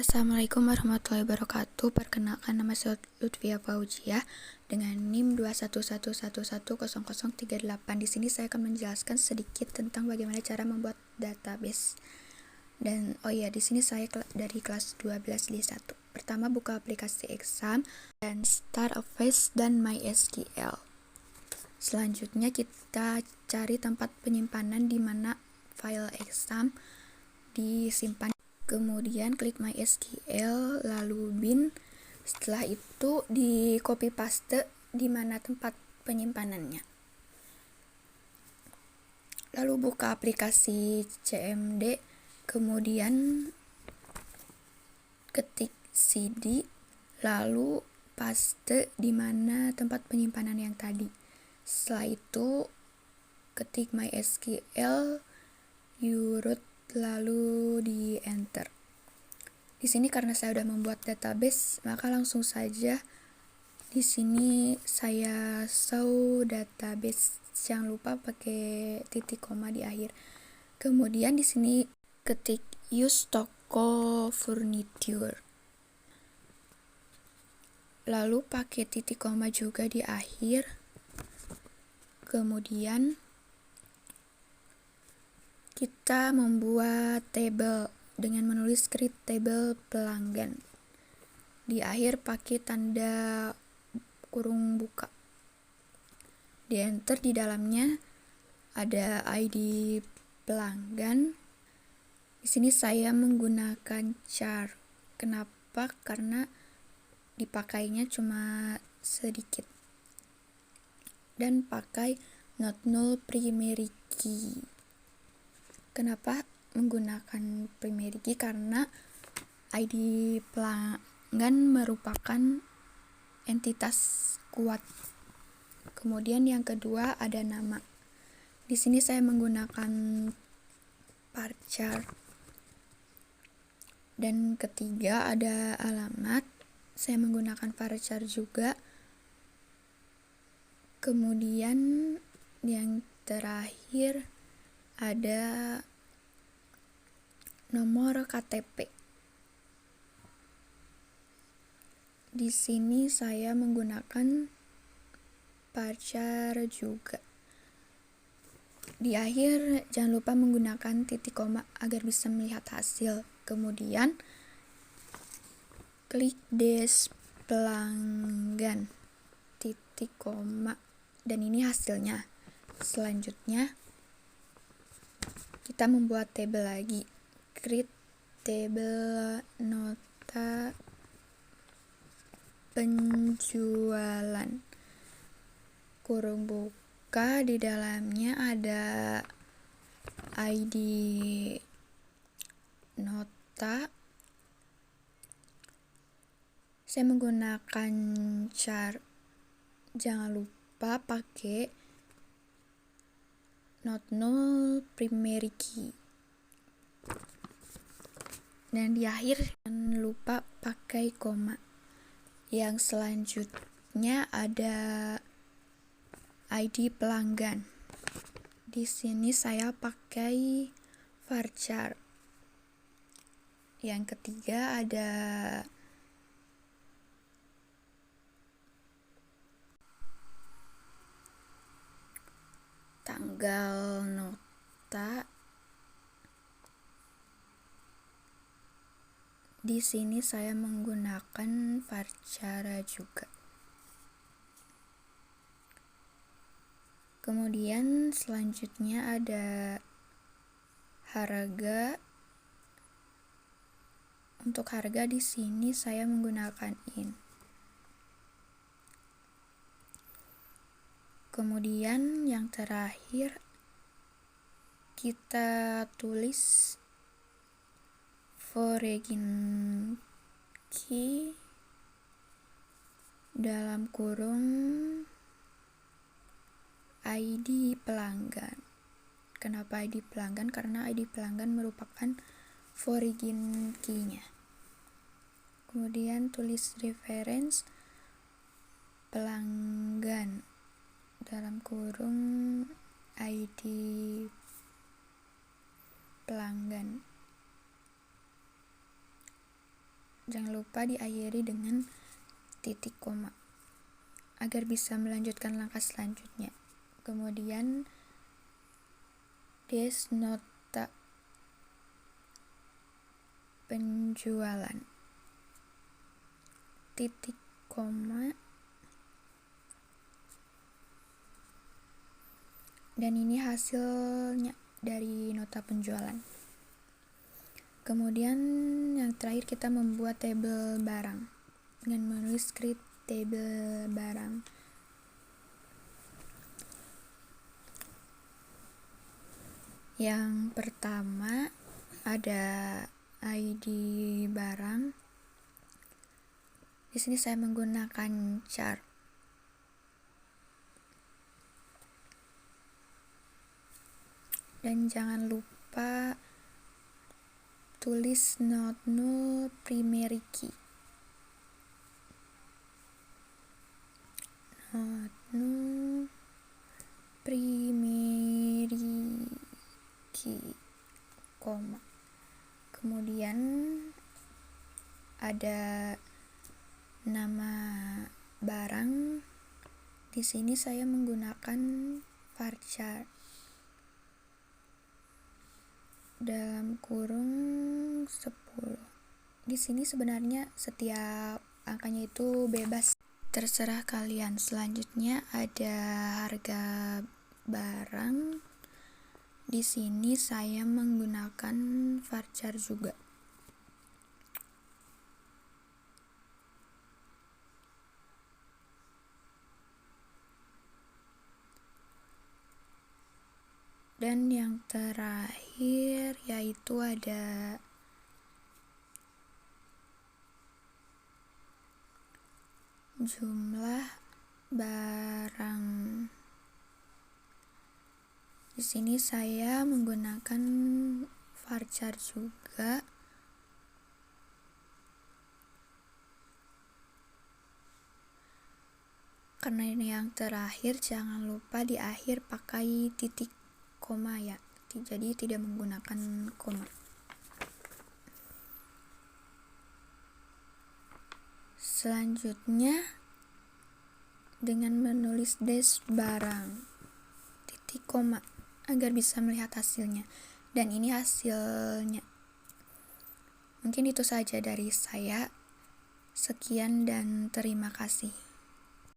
Assalamualaikum warahmatullahi wabarakatuh. Perkenalkan, nama saya Lutfia Fauzia dengan NIM 211110038. Di sini saya akan menjelaskan sedikit tentang bagaimana cara membuat database. Dan di sini saya dari kelas 12 D1. Pertama, buka aplikasi exam dan start a page dan MySQL. Selanjutnya kita cari tempat penyimpanan di mana file exam disimpan. Kemudian klik MySQL, lalu bin. Setelah itu di copy paste di mana tempat penyimpanannya. Lalu buka aplikasi CMD, kemudian ketik cd, lalu paste di mana tempat penyimpanan yang tadi. Setelah itu ketik MySQL, root, lalu di enter. Di sini karena saya sudah membuat database, maka langsung saja di sini saya show database. Jangan lupa pakai titik koma di akhir. Kemudian di sini ketik use toko furniture. Lalu pakai titik koma juga di akhir. Kemudian kita membuat table dengan menulis create table pelanggan. Di akhir pakai tanda kurung buka. Di enter, di dalamnya ada ID pelanggan. Di sini saya menggunakan char. Kenapa? Karena dipakainya cuma sedikit. Dan pakai not null primary key. Kenapa menggunakan primary key? Karena ID pelanggan merupakan entitas kuat. Kemudian yang kedua ada nama. Di sini saya menggunakan varchar. Dan ketiga ada alamat. Saya menggunakan varchar juga. Kemudian yang terakhir ada nomor KTP. Di sini saya menggunakan varchar juga. Di akhir jangan lupa menggunakan titik koma agar bisa melihat hasil. Kemudian klik dash pelanggan titik koma, dan ini hasilnya. Selanjutnya kita membuat table lagi. Create table nota penjualan. Kurung buka, di dalamnya ada ID nota. Saya menggunakan char. Jangan lupa pakai not null primary key. Dan di akhir jangan lupa pakai koma. Yang selanjutnya ada ID pelanggan. Di sini saya pakai varchar. Yang ketiga ada tanggal nota. Di sini saya menggunakan varchar juga. Kemudian selanjutnya ada harga. Untuk harga di sini saya menggunakan in. Kemudian yang terakhir kita tulis foreign key dalam kurung ID pelanggan. Kenapa ID pelanggan? Karena ID pelanggan merupakan foreign key-nya. Kemudian tulis reference pelanggan dalam kurung ID pelanggan. jangan lupa diakhiri dengan titik koma agar bisa melanjutkan langkah selanjutnya. Kemudian des nota penjualan, titik koma, dan ini hasilnya dari nota penjualan. Kemudian yang terakhir kita membuat tabel barang dengan menulis create table barang. Yang pertama ada ID barang. Di sini saya menggunakan char. Dan jangan lupa tulis not null primary key. Not null primary key, koma. Kemudian ada nama barang. Di sini saya menggunakan varchar dalam kurung 10. Di sini sebenarnya setiap angkanya itu bebas, terserah kalian. Selanjutnya ada harga barang. Di sini saya menggunakan varchar juga. Dan yang terakhir yaitu ada jumlah barang. Di sini saya menggunakan varchar juga. Karena ini yang terakhir, jangan lupa di akhir pakai titik koma ya, jadi tidak menggunakan koma. Selanjutnya dengan menulis des barang titik koma agar bisa melihat hasilnya. Dan ini hasilnya. Mungkin itu saja dari saya. Sekian dan terima kasih.